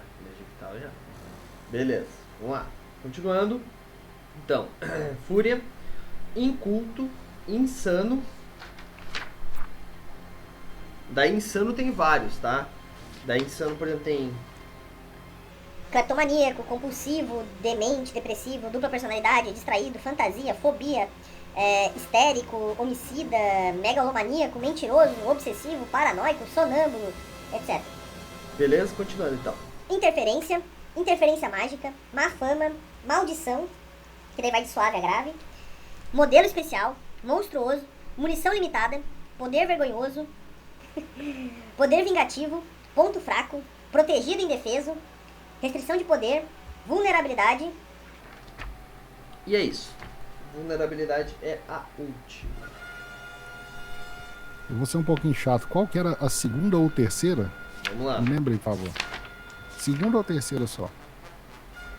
vital já. Beleza, vamos lá. Continuando. Então, fúria, inculto, insano. Da insano tem vários, tá? Da insano, por exemplo, tem Cleptomaníaco, compulsivo, demente, depressivo, dupla personalidade, distraído, fantasia, fobia, histérico, homicida, megalomaníaco, mentiroso, obsessivo, paranoico, sonâmbulo, etc. Beleza? Continuando então. Interferência, interferência mágica, má fama, maldição, que daí vai de suave a grave, modelo especial, monstruoso, munição limitada, poder vergonhoso, poder vingativo, ponto fraco, protegido e indefeso, restrição de poder, vulnerabilidade. E é isso. Vulnerabilidade é a última. Eu vou ser um pouquinho chato. Qual que era a segunda ou terceira? Vamos lá. Me lembrei, por favor. Segunda ou terceira só?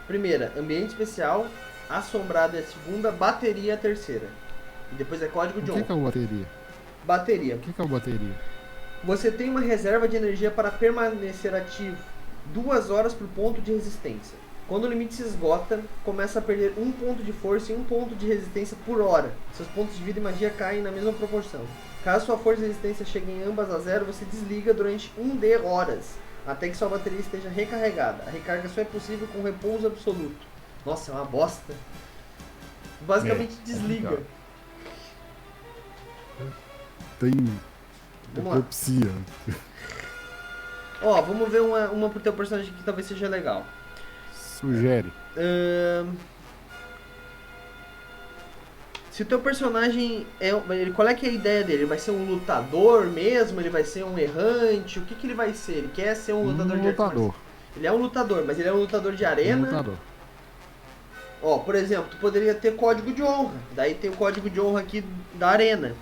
Primeira, ambiente especial. Assombrado é a segunda. Bateria é a terceira. E depois é código de O que é honra. o bateria? Bateria. O que é o bateria? Você tem uma reserva de energia para permanecer ativo 2 horas por ponto de resistência. Quando o limite se esgota, começa a perder 1 ponto de força e 1 ponto de resistência por hora. Seus pontos de vida e magia caem na mesma proporção. Caso sua força e resistência cheguem ambas a 0, você desliga durante 1D horas, até que sua bateria esteja recarregada. A recarga só é possível com repouso absoluto. Nossa, é uma bosta. Basicamente desliga. complicado. Tem Vamos lá. epilepsia. Ó, vamos ver uma pro teu personagem que talvez seja legal. Sugere. Se o teu personagem qual é que é a ideia dele? Ele vai ser um lutador mesmo? Ele vai ser um errante? O que ele vai ser? Ele quer ser um lutador de artes lutador. marciais? Ele é um lutador, mas ele é um lutador de Um arena. lutador. Ó, por exemplo, tu poderia ter código de honra. Daí tem o código de honra aqui da arena.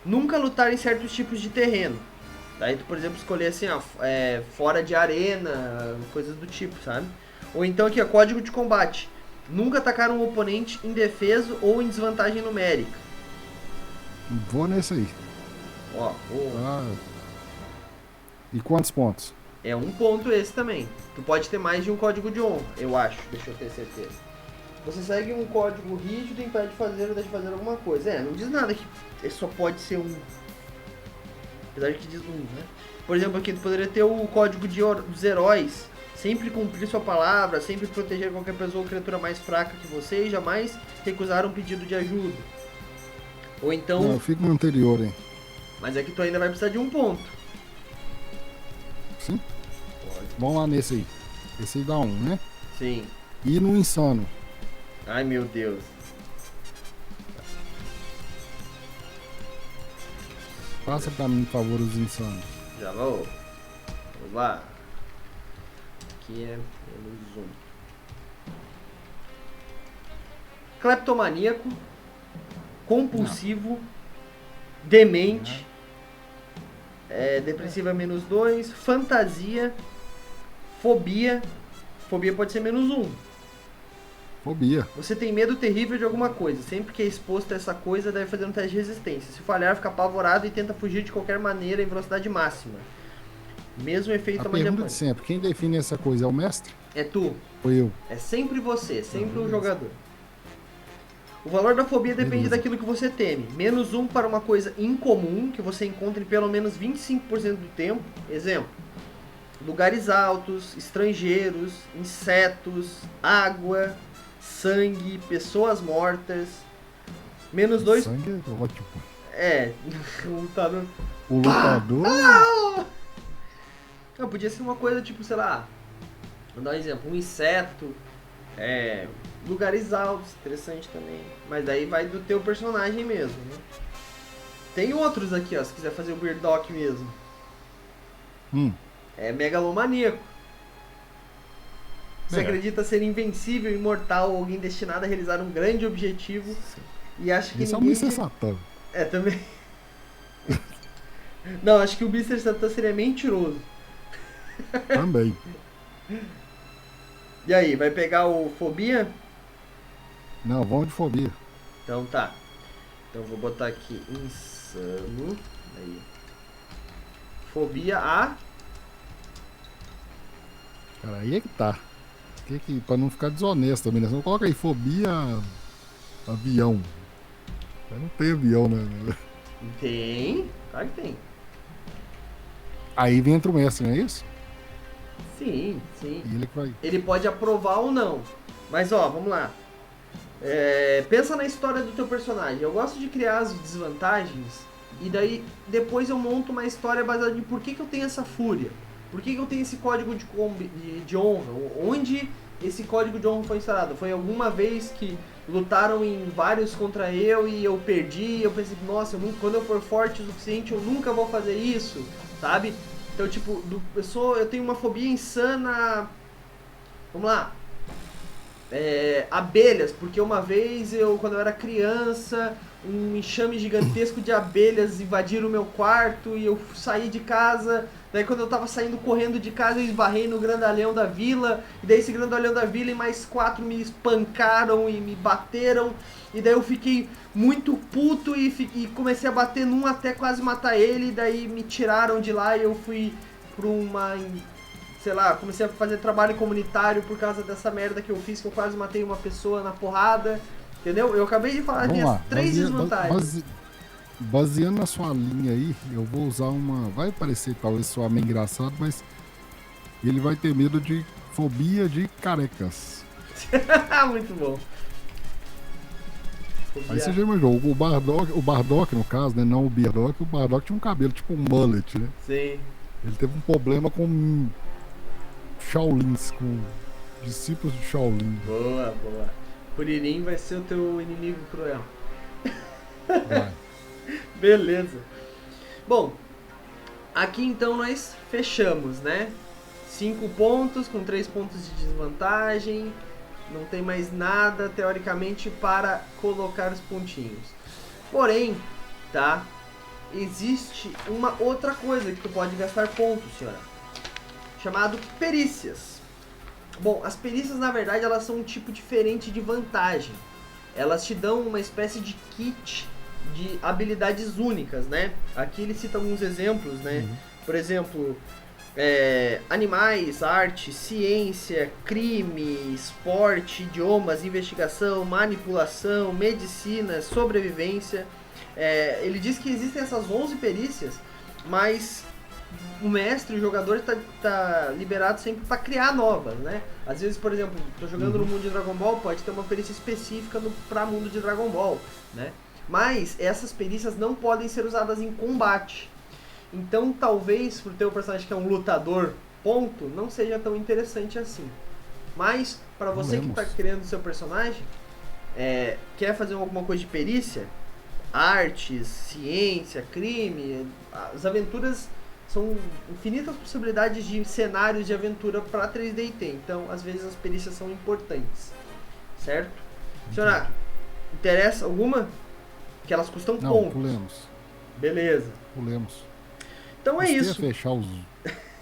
Nunca lutar em certos tipos de terreno. Daí tu, por exemplo, escolher assim, ó, fora de arena, coisas do tipo, sabe? Ou então aqui, ó, código de combate. Nunca atacar um oponente indefeso ou em desvantagem numérica. Vou nesse aí. Ó, Ah. E quantos pontos? É um ponto esse também. Tu pode ter mais de um código de honra, eu acho. Deixa eu ter certeza. Você segue um código rígido e impede de fazer ou deixa de fazer alguma coisa. Não diz nada que só pode ser um. Apesar de que diz um, né? Por exemplo, aqui tu poderia ter o código dos heróis. Sempre cumprir sua palavra, sempre proteger qualquer pessoa ou criatura mais fraca que você e jamais recusar um pedido de ajuda. Ou então... Não, eu fico no anterior, hein? Mas é que tu ainda vai precisar de um ponto. Sim? Pode. Vamos lá nesse aí. Esse aí dá 1, né? Sim. E no insano. Ai, meu Deus. Passa pra mim, por favor, os insanos. Já vou. Vamos lá. Aqui é menos 1. Cleptomaníaco. Compulsivo. Demente. Depressiva menos 2. Fantasia. Fobia. Fobia pode ser menos 1. Fobia. Você tem medo terrível de alguma coisa. Sempre que é exposto a essa coisa, deve fazer um teste de resistência. Se falhar, fica apavorado e tenta fugir de qualquer maneira em velocidade máxima. Mesmo efeito A tamanho de pergunta de sempre, quem define essa coisa é o mestre? É tu. Ou eu? É sempre você, sempre o jogador. O valor da fobia depende Beleza. daquilo que você teme. Menos 1 para uma coisa incomum, que você encontre pelo menos 25% do tempo. Exemplo. Lugares altos, estrangeiros, insetos, água, sangue, pessoas mortas. Menos 2... Sangue é ótimo. O lutador... O lutador... Não, podia ser uma coisa tipo, sei lá... Vou dar um exemplo. Um inseto... lugares altos, interessante também. Mas daí vai do teu personagem mesmo, né? Tem outros aqui, ó, se quiser fazer o Beardock mesmo. É megalomaníaco. Você acredita ser invencível, imortal ou alguém destinado a realizar um grande objetivo e acha que Isso é um ninguém... Mr. Satan. também. Não, acho que o Mr. Satan seria mentiroso. Também. E aí, vai pegar o fobia? Não, vamos de fobia. Então tá. Então vou botar aqui insano. Aí. Fobia a... Cara, aí é que tá. Pra não ficar desonesto também, né? Você não coloca aí fobia avião. Não tem avião, né? Tem? Claro que tem. Aí entra o mestre, não é isso? Sim, sim. E ele que vai... Ele pode aprovar ou não. Mas ó, vamos lá. Pensa na história do teu personagem. Eu gosto de criar as desvantagens e daí depois eu monto uma história baseada em por que eu tenho essa fúria. Por que eu tenho esse código de honra? Onde esse código de honra foi instalado? Foi alguma vez que lutaram em vários contra eu e eu perdi. Eu pensei, nossa, quando eu for forte o suficiente eu nunca vou fazer isso, sabe? Então, tipo, eu tenho uma fobia insana. Vamos lá. Abelhas, porque uma vez quando eu era criança, um enxame gigantesco de abelhas invadiram o meu quarto e eu saí de casa. Daí quando eu tava saindo correndo de casa, eu esbarrei no grandalhão da vila. E daí esse grandalhão da vila e mais 4 me espancaram e me bateram. E daí eu fiquei muito puto e comecei a bater num até quase matar ele. E daí me tiraram de lá e eu fui pra sei lá, comecei a fazer trabalho comunitário por causa dessa merda que eu fiz, que eu quase matei uma pessoa na porrada. Entendeu? Eu acabei de falar Vamos minhas lá. 3 desvantagens. Baseando na sua linha aí, eu vou usar uma... Vai parecer talvez soar meio engraçado, mas ele vai ter medo de fobia de carecas. Muito bom. Aí você já imaginou, o Bardock no caso, né? Não o Beardock, o Bardock tinha um cabelo tipo um mullet, né? Sim. Ele teve um problema com Shaolins, com discípulos de Shaolin. Boa, boa. Kuririn vai ser o teu inimigo cruel. Vai. Beleza. Bom, aqui então nós fechamos, né? 5 pontos com 3 pontos de desvantagem. Não tem mais nada, teoricamente, para colocar os pontinhos. Porém, tá? Existe uma outra coisa que tu pode gastar pontos, senhora. Chamado perícias. Bom, as perícias, na verdade, elas são um tipo diferente de vantagem. Elas te dão uma espécie de kit de habilidades únicas, né? Aqui ele cita alguns exemplos, né? Por exemplo, animais, arte, ciência, crime, esporte, idiomas, investigação, manipulação, medicina, sobrevivência. Ele diz que existem essas 11 perícias, mas o mestre, o jogador tá liberado sempre para criar novas, né? Às vezes, por exemplo, tô jogando no mundo de Dragon Ball, pode ter uma perícia específica para mundo de Dragon Ball, né? Mas essas perícias não podem ser usadas em combate. Então, talvez, por ter um personagem que é um lutador, ponto, não seja tão interessante assim. Mas, para você que está criando seu personagem, quer fazer alguma coisa de perícia, artes, ciência, crime, as aventuras são infinitas possibilidades de cenários de aventura para 3D&T. Então, às vezes, as perícias são importantes. Certo? Senhora, interessa alguma? Que elas custam não, pontos. Pulemos. Beleza. Pulemos. Então é isso. Fechar os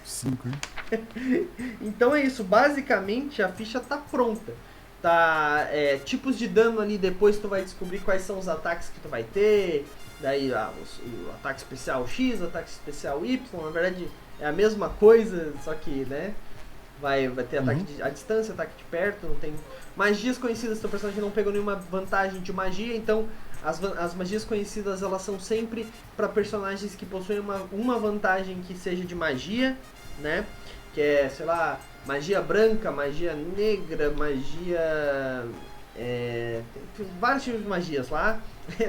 5, hein? Então é isso. Basicamente a ficha tá pronta. Tá, tipos de dano ali, depois tu vai descobrir quais são os ataques que tu vai ter. Daí o ataque especial X, o ataque especial Y. Na verdade é a mesma coisa, só que, né? Vai ter ataque à distância, ataque de perto. Não tem magias conhecidas. Teu personagem não pegou nenhuma vantagem de magia, então as magias conhecidas, elas são sempre para personagens que possuem uma vantagem que seja de magia, né? Que é, sei lá, magia branca, magia negra, magia... tem vários tipos de magias lá,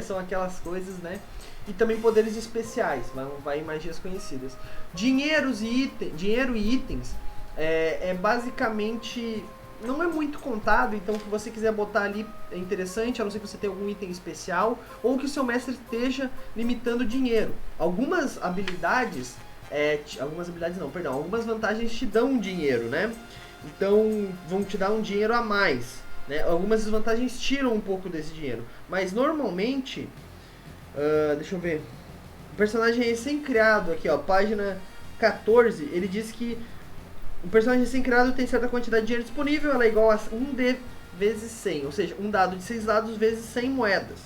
são aquelas coisas, né? E também poderes especiais, vai em magias conhecidas. Dinheiro e itens basicamente... não é muito contado, então o que você quiser botar ali é interessante, a não ser que você tenha algum item especial, ou que o seu mestre esteja limitando dinheiro. Algumas habilidades, algumas vantagens te dão dinheiro, né? Então vão te dar um dinheiro a mais, né? Algumas desvantagens tiram um pouco desse dinheiro, mas normalmente, deixa eu ver, o personagem recém-criado, aqui ó, página 14, ele diz que o personagem recém-criado tem certa quantidade de dinheiro disponível, ela é igual a 1D vezes 100, ou seja, um dado de 6 dados vezes 100 moedas.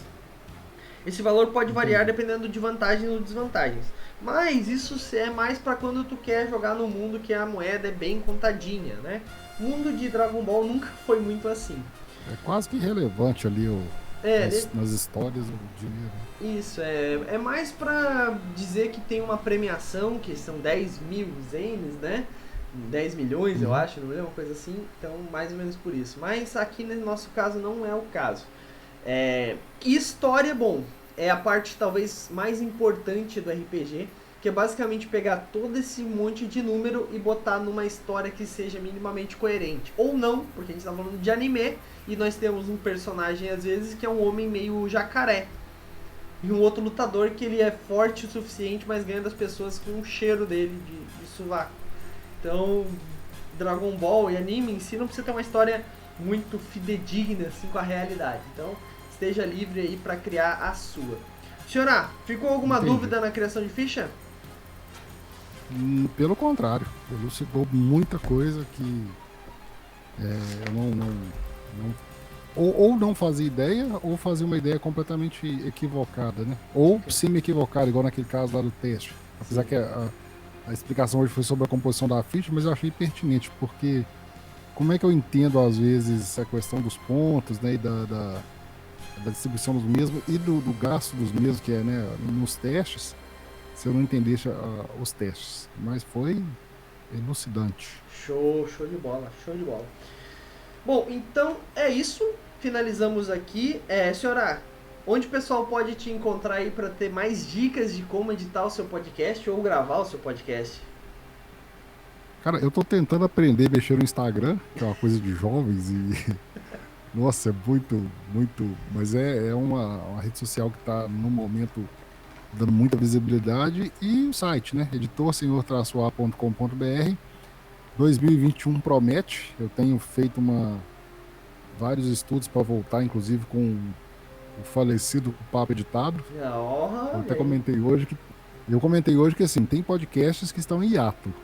Esse valor pode variar dependendo de vantagens ou desvantagens, mas isso é mais para quando tu quer jogar no mundo que a moeda é bem contadinha, né? O mundo de Dragon Ball nunca foi muito assim. É quase que irrelevante ali nas histórias o dinheiro. Isso, é mais para dizer que tem uma premiação, que são 10 mil zenes, né? 10 milhões, eu acho, não é uma coisa assim, então mais ou menos por isso. Mas aqui no nosso caso não é o caso. História, bom, é a parte talvez mais importante do RPG, que é basicamente pegar todo esse monte de número e botar numa história que seja minimamente coerente. Ou não, porque a gente está falando de anime, e nós temos um personagem às vezes que é um homem meio jacaré. E um outro lutador que ele é forte o suficiente, mas ganha das pessoas com o cheiro dele de sovaco. Então, Dragon Ball e anime em si não precisa ter uma história muito fidedigna assim, com a realidade. Então, esteja livre aí para criar a sua. Senhora, ficou alguma dúvida na criação de ficha? Pelo contrário, elucidou muita coisa que eu ou não fazia ideia, ou fazia uma ideia completamente equivocada, né? Ou se me equivocar, igual naquele caso lá do teste. Apesar que a explicação hoje foi sobre a composição da ficha, mas eu achei pertinente, porque como é que eu entendo, às vezes, essa questão dos pontos, né, e da distribuição dos mesmos e do gasto dos mesmos, que é, né, nos testes, se eu não entendesse os testes. Mas foi elucidante. Show de bola, show de bola. Bom, então é isso. Finalizamos aqui. Senhora, onde o pessoal pode te encontrar aí para ter mais dicas de como editar o seu podcast ou gravar o seu podcast? Cara, eu tô tentando aprender a mexer no Instagram, que é uma coisa de jovens e... Nossa, é muito... Mas é uma rede social que tá, no momento, dando muita visibilidade. E o site, né? editorsenhor-a.com.br. 2021 promete. Eu tenho feito vários estudos para voltar, inclusive com o falecido Papo Editado. Eu até comentei hoje que assim, tem podcasts que estão em hiato.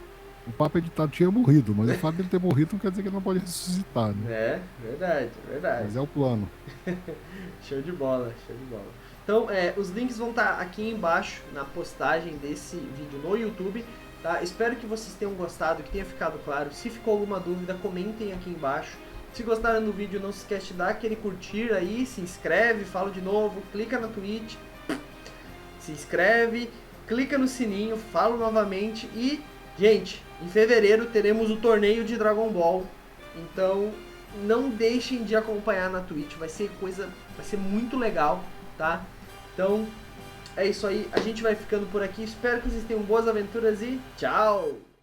O Papo Editado tinha morrido, mas o fato dele ter morrido não quer dizer que ele não pode ressuscitar, né? Verdade. Mas é o plano. Show de bola. Então, os links vão estar aqui embaixo na postagem desse vídeo no YouTube tá? Espero que vocês tenham gostado, que tenha ficado claro. Se ficou alguma dúvida, comentem aqui embaixo. Se gostaram do vídeo, não se esquece de dar aquele curtir aí, se inscreve, falo de novo, clica na Twitch, se inscreve, clica no sininho, falo novamente e, gente, em fevereiro teremos o torneio de Dragon Ball, então não deixem de acompanhar na Twitch, vai ser muito legal, tá? Então, é isso aí, a gente vai ficando por aqui, espero que vocês tenham boas aventuras e tchau!